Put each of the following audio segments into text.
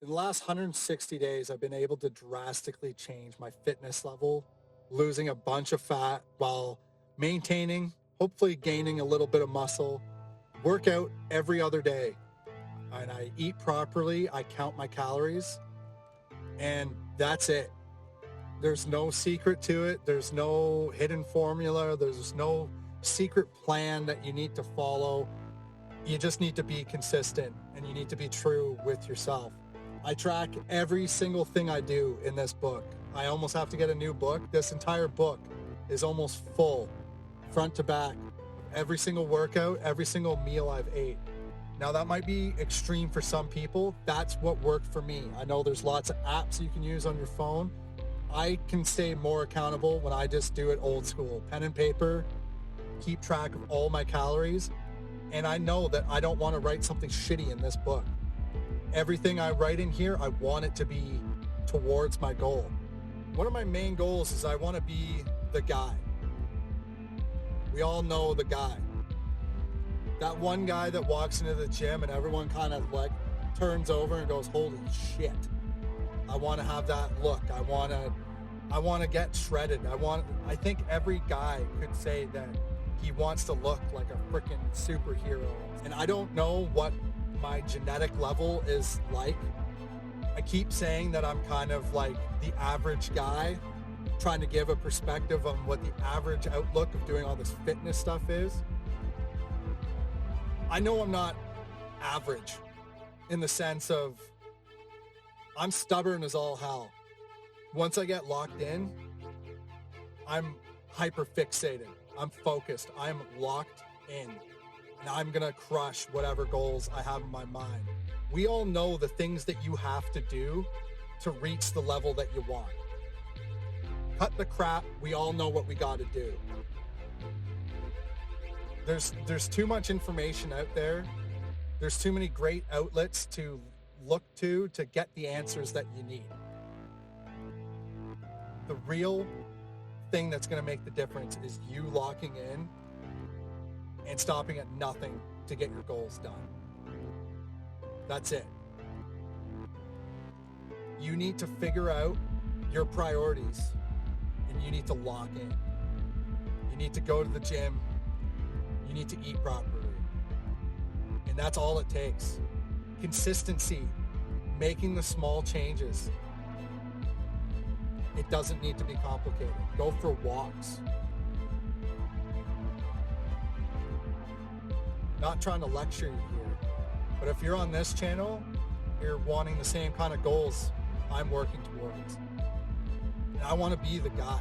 In the last 160 days, I've been able to drastically change my fitness level, losing a bunch of fat while maintaining, hopefully gaining a little bit of muscle, work out every other day. And I eat properly, I count my calories, and that's it. There's no secret to it. There's no hidden formula. There's no secret plan that you need to follow. You just need to be consistent and you need to be true with yourself. I track every single thing I do in this book. I almost have to get a new book. This entire book is almost full, front to back. Every single workout, every single meal I've ate. Now that might be extreme for some people. That's what worked for me. I know there's lots of apps you can use on your phone. I can stay more accountable when I just do it old school. Pen and paper, keep track of all my calories. And I know that I don't want to write something shitty in this book. Everything I write in here, I want it to be towards my goal. One of my main goals is I want to be the guy. We all know the guy. That one guy that walks into the gym and everyone kind of like turns over and goes, holy shit. I want to have that look. I want to get shredded. I think every guy could say that he wants to look like a freaking superhero. And I don't know what my genetic level is like. I keep saying that I'm kind of like the average guy, trying to give a perspective on what the average outlook of doing all this fitness stuff is. I know I'm not average in the sense of I'm stubborn as all hell. Once I get locked in, I'm hyper fixated. I'm focused. I'm locked in. And I'm going to crush whatever goals I have in my mind. We all know the things that you have to do to reach the level that you want. Cut the crap. We all know what we got to do. There's too much information out there. There's too many great outlets to look to get the answers that you need. The real thing that's going to make the difference is you locking in and stopping at nothing to get your goals done. That's it. You need to figure out your priorities and you need to lock in. You need to go to the gym. You need to eat properly. And that's all it takes. Consistency, making the small changes. It doesn't need to be complicated. Go for walks. Not trying to lecture you here, but if you're on this channel, you're wanting the same kind of goals I'm working towards. And I want to be the guy.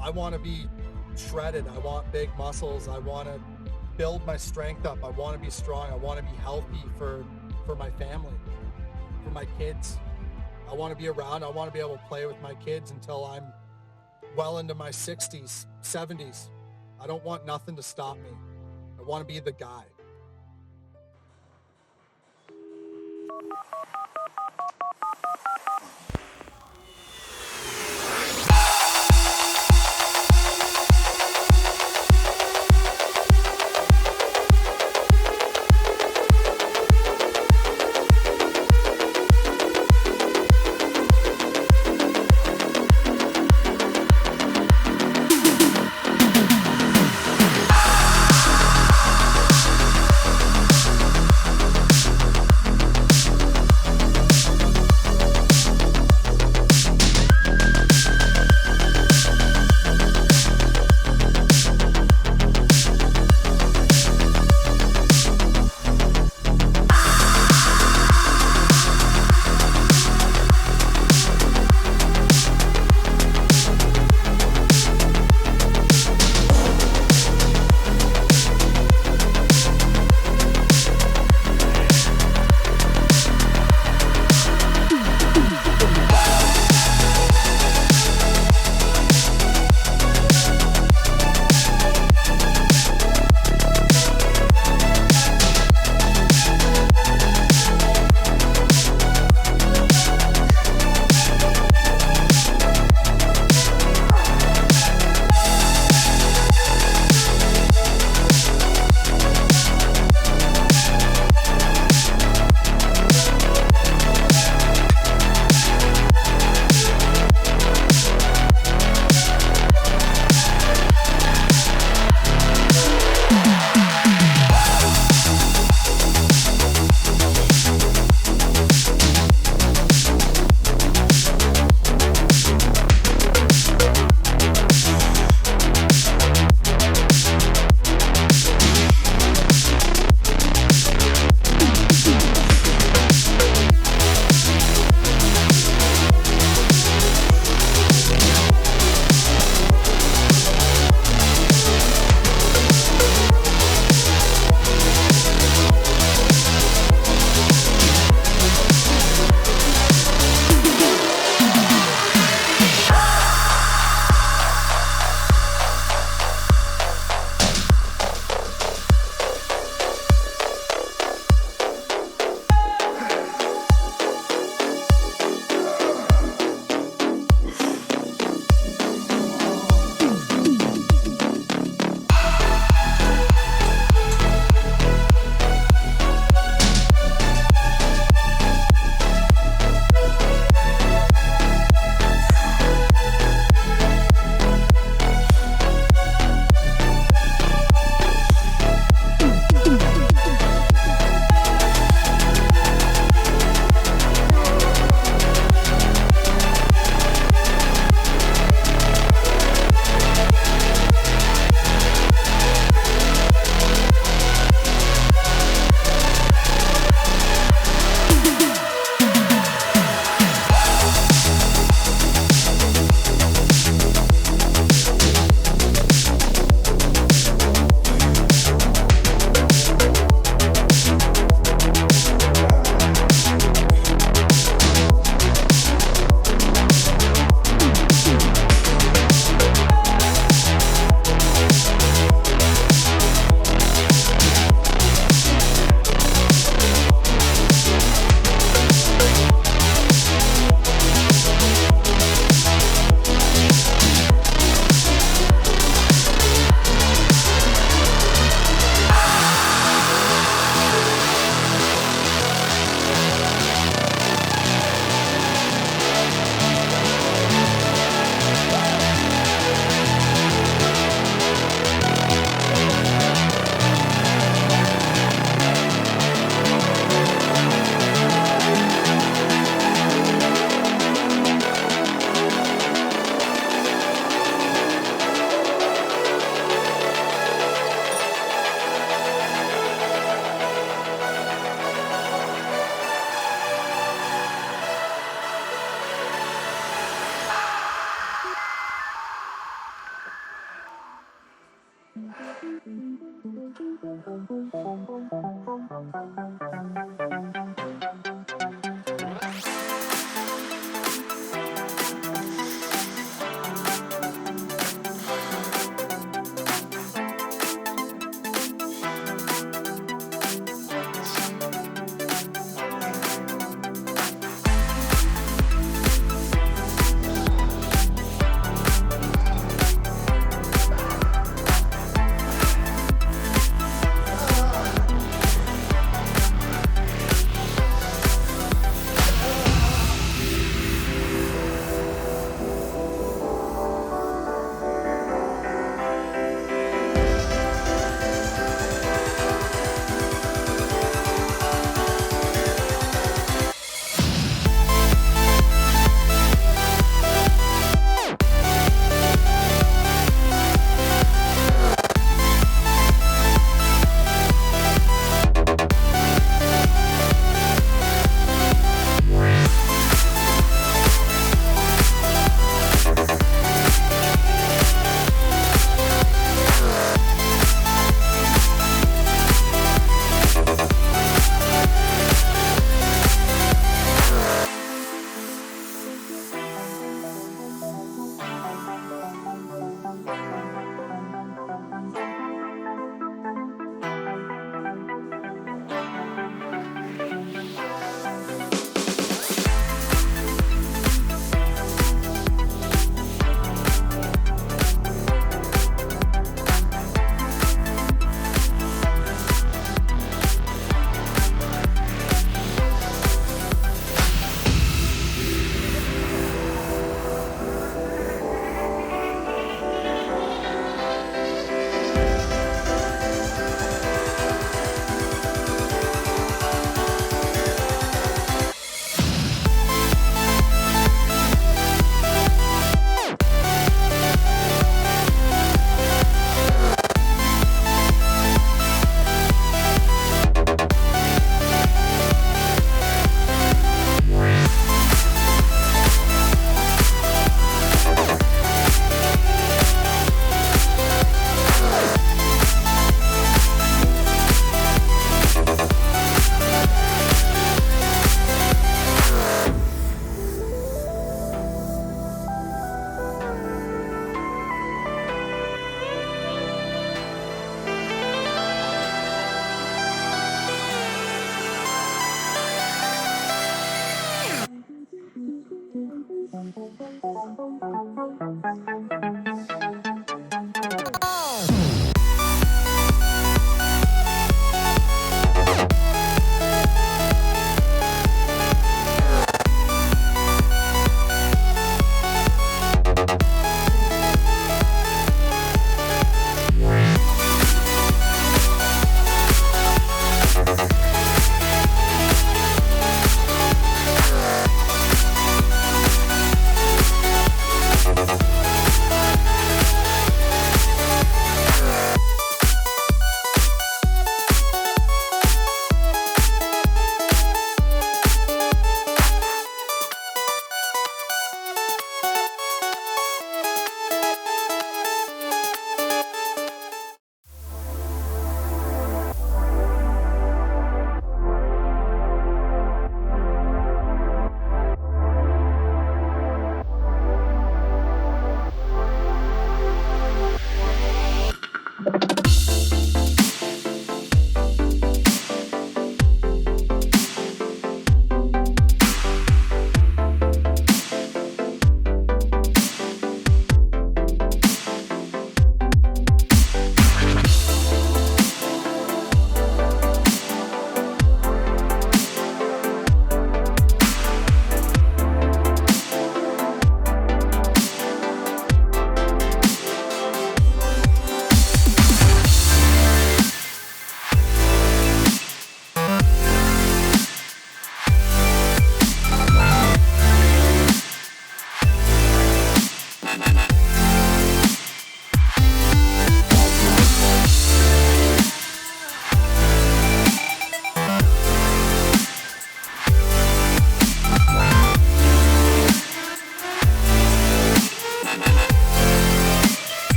I want to be shredded. I want big muscles. I want to build my strength up. I want to be strong. I want to be healthy for my family, for my kids. I want to be around. I want to be able to play with my kids until I'm well into my 60s, 70s. I don't want nothing to stop me. I want to be the guy.